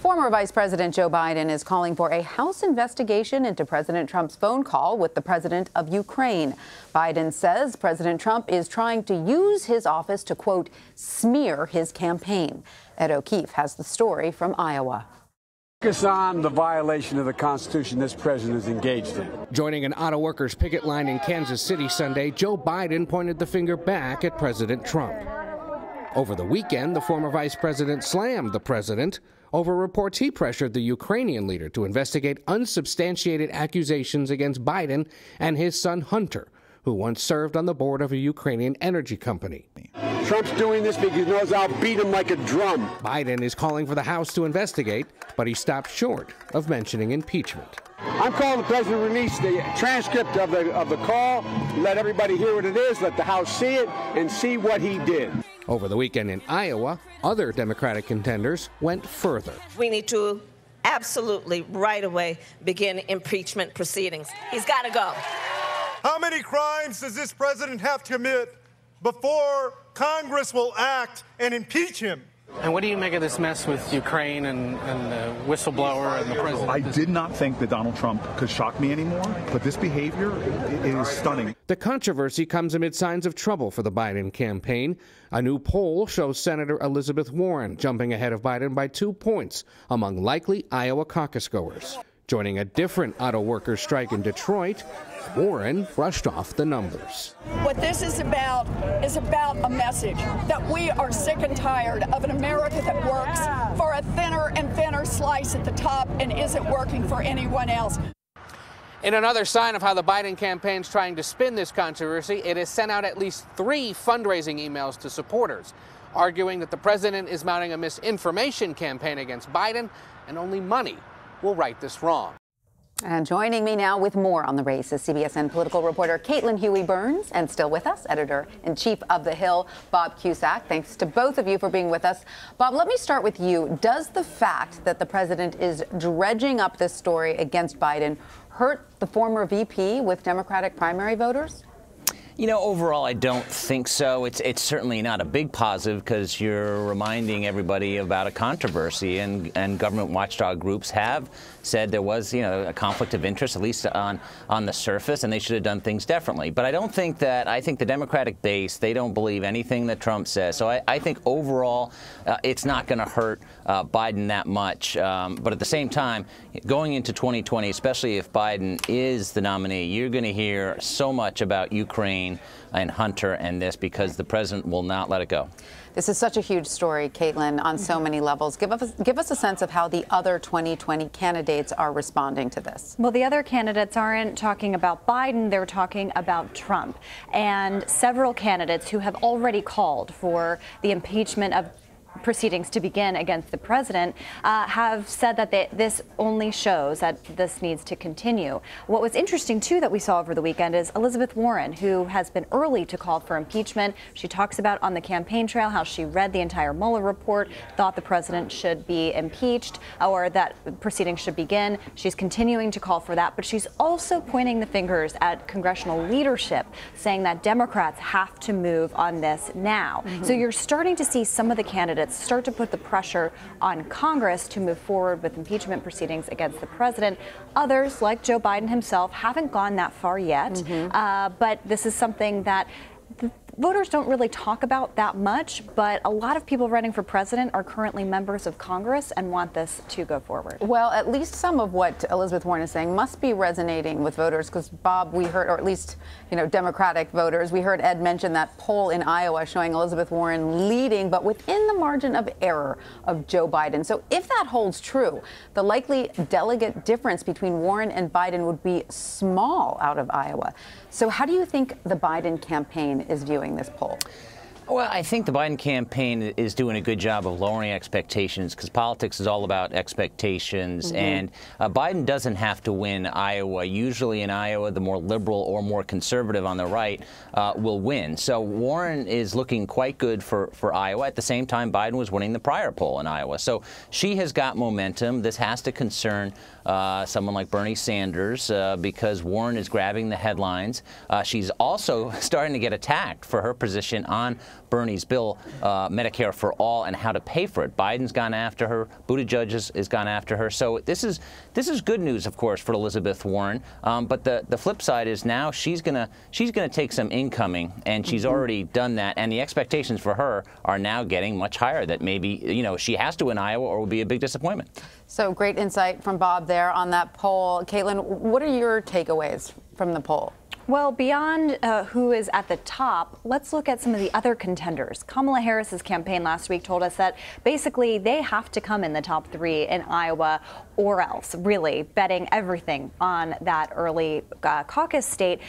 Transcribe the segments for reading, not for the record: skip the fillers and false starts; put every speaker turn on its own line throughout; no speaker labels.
Former Vice President Joe Biden is calling for a House investigation into President Trump's phone call with the president of Ukraine. Biden says President Trump is trying to use his office to, quote, smear his campaign. Ed O'Keefe has the story from Iowa.
Focus on the violation of the Constitution this president is engaged in.
Joining an auto workers picket line in Kansas City Sunday, Joe Biden pointed the finger back at President Trump. Over the weekend, the former vice president slammed the president over reports he pressured the Ukrainian leader to investigate unsubstantiated accusations against Biden and his son Hunter, who once served on the board of a Ukrainian energy company.
Trump's doing this because he knows I'll beat him like a drum.
Biden is calling for the House to investigate, but he stopped short of mentioning impeachment.
I'm calling the president to release the transcript of the call, let everybody hear what it is, let the House see it, and see what he did.
Over the weekend in Iowa, other Democratic contenders went further.
We need to absolutely right away begin impeachment proceedings. He's got to go.
How many crimes does this president have to commit before Congress will act and impeach him?
And what do you make of this mess with Ukraine and the whistleblower and the president?
I did not think that Donald Trump could shock me anymore, but this behavior is stunning.
The controversy comes amid signs of trouble for the Biden campaign. A new poll shows Senator Elizabeth Warren jumping ahead of Biden by 2 points among likely Iowa caucus goers. Joining a different auto workers strike in Detroit, Warren brushed off the numbers.
What this is about a message that we are sick and tired of an America that works for a thinner and thinner slice at the top and isn't working for anyone else.
In another sign of how the Biden campaign's trying to spin this controversy, it has sent out at least 3 fundraising emails to supporters, arguing that the president is mounting a misinformation campaign against Biden and only money will right this wrong.
And joining me now with more on the race is CBSN political reporter Caitlin Huey-Burns, and still with us, editor-in-chief of The Hill, Bob Cusack. Thanks to both of you for being with us. Bob, let me start with you. Does the fact that the president is dredging up this story against Biden hurt the former VP with Democratic primary voters?
You know, overall, I don't think so. It's certainly not a big positive because you're reminding everybody about a controversy, and government watchdog groups have said there was, a conflict of interest, at least on the surface, and they should have done things differently. But I don't think that, I think the Democratic base, they don't believe anything that Trump says. So I think overall, it's not going to hurt Biden that much. But at the same time, going into 2020, especially if Biden is the nominee, you're going to hear so much about Ukraine and Hunter and this because the president will not let it go.
This is such a huge story, Caitlin, on so many levels. Give us a sense of how the other 2020 candidates are responding to this.
Well, the other candidates aren't talking about Biden, they're talking about Trump. And several candidates who have already called for the impeachment of proceedings to begin against the president have said that this only shows that this needs to continue. What was interesting, too, that we saw over the weekend is Elizabeth Warren, who has been early to call for impeachment. She talks about on the campaign trail how she read the entire Mueller report, thought the president should be impeached or that proceedings should begin. She's continuing to call for that, but she's also pointing the fingers at congressional leadership, saying that Democrats have to move on this now. So you're starting to see some of the candidates start to put the pressure on Congress to move forward with impeachment proceedings against the president. Others, like Joe Biden himself, haven't gone that far yet. But this is something that voters don't really talk about that much, but a lot of people running for president are currently members of Congress and want this to go forward.
Well, at least some of what Elizabeth Warren is saying must be resonating with voters, because, Bob, we heard, or at least, Democratic voters, we heard Ed mention that poll in Iowa showing Elizabeth Warren leading, but within the margin of error of Joe Biden. So if that holds true, the likely delegate difference between Warren and Biden would be small out of Iowa. So how do you think the Biden campaign is viewing this poll?
Well, I think the Biden campaign is doing a good job of lowering expectations because politics is all about expectations. And Biden doesn't have to win Iowa. Usually in Iowa, the more liberal or more conservative on the right will win. So Warren is looking quite good for Iowa. At the same time, Biden was winning the prior poll in Iowa. So she has got momentum. This has to concern someone like Bernie Sanders because Warren is grabbing the headlines. She's also starting to get attacked for her position on Bernie's bill, Medicare for All, and how to pay for it. Biden's gone after her. Buttigieg has gone after her. So this is good news, of course, for Elizabeth Warren. But the flip side is now she's gonna take some incoming, and she's already done that. And the expectations for her are now getting much higher. That maybe she has to win Iowa or will be a big disappointment.
So great insight from Bob there on that poll. Caitlin, what are your takeaways from the poll?
Well, beyond who is at the top, let's look at some of the other contenders. Kamala Harris's campaign last week told us that basically they have to come in the top 3 in Iowa or else, really betting everything on that early caucus state.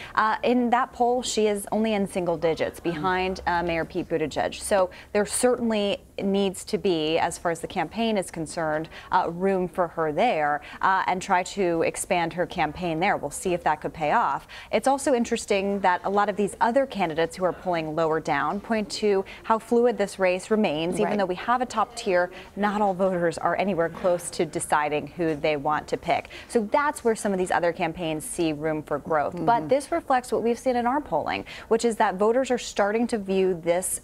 In that poll, she is only in single digits behind Mayor Pete Buttigieg. So there certainly needs to be, as far as the campaign is concerned, room for her there and try to expand her campaign there. We'll see if that could pay off. It's also interesting that a lot of these other candidates who are polling lower down point to how fluid this race remains. Even though we have a top tier, not all voters are anywhere close to deciding who they want to pick. So that's where some of these other campaigns see room for growth. But this reflects what we've seen in our polling, which is that voters are starting to view this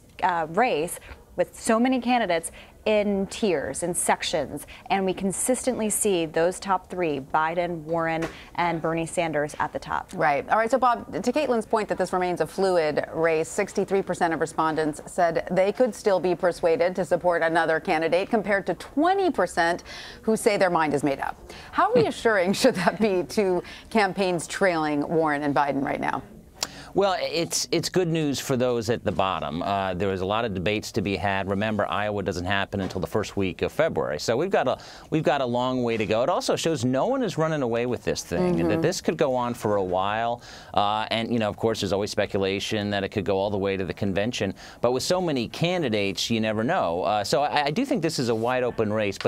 race with so many candidates in tiers and sections, and we consistently see those top 3, Biden, Warren, and Bernie Sanders at the top.
Right. All right. So, Bob, to Caitlin's point that this remains a fluid race, 63% of respondents said they could still be persuaded to support another candidate, compared to 20% who say their mind is made up. How reassuring should that be to campaigns trailing Warren and Biden right now?
Well, it's good news for those at the bottom. There was a lot of debates to be had. Remember, Iowa doesn't happen until the first week of February, so we've got a long way to go. It also shows no one is running away with this thing, and that this could go on for a while. And of course, there's always speculation that it could go all the way to the convention. But with so many candidates, you never know. So I do think this is a wide open race.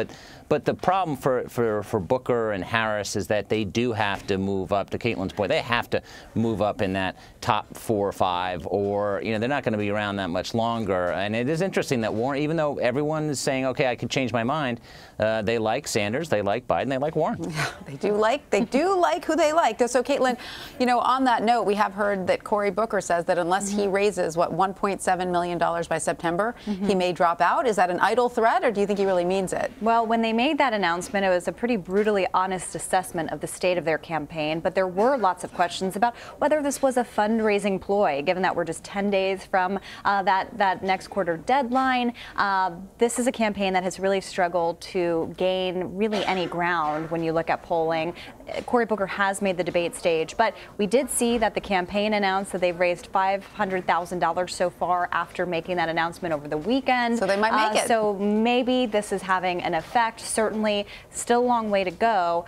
But the problem for Booker and Harris is that they do have to move up. To Caitlin's point, they have to move up in that top 4 or 5, or they're not going to be around that much longer. And it is interesting that Warren, even though everyone is saying, okay, I could change my mind, they like Sanders, they like Biden, they like Warren.
They do like who they like. So, Caitlin, on that note, we have heard that Cory Booker says that unless he raises $1.7 million by September, he may drop out. Is that an idle threat, or do you think he really means it?
Well, when they made that announcement, it was a pretty brutally honest assessment of the state of their campaign, but there were lots of questions about whether this was a fundraising ploy, given that we're just 10 days from that next quarter deadline. This is a campaign that has really struggled to gain really any ground when you look at polling. Cory Booker has made the debate stage, but we did see that the campaign announced that they've raised $500,000 so far after making that announcement over the weekend.
So they might make it.
So maybe this is having an effect. Certainly still a long way to go,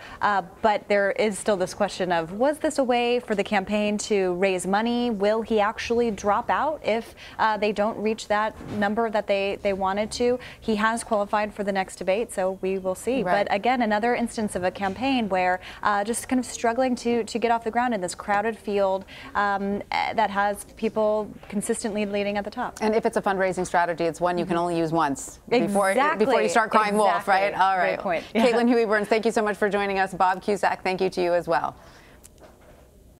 but there is still this question of, was this a way for the campaign to raise money? Will he actually drop out if they don't reach that number that they wanted to? He has qualified for the next debate, so we will see.
Right.
But again, another instance of a campaign where just kind of struggling to get off the ground in this crowded field that has people consistently leading at the top.
And if it's a fundraising strategy, it's one you can only use once before you start crying wolf, right? All right.
Great point.
Caitlin Huey-Burns, thank you so much for joining us. Bob Cusack, thank you to you as well.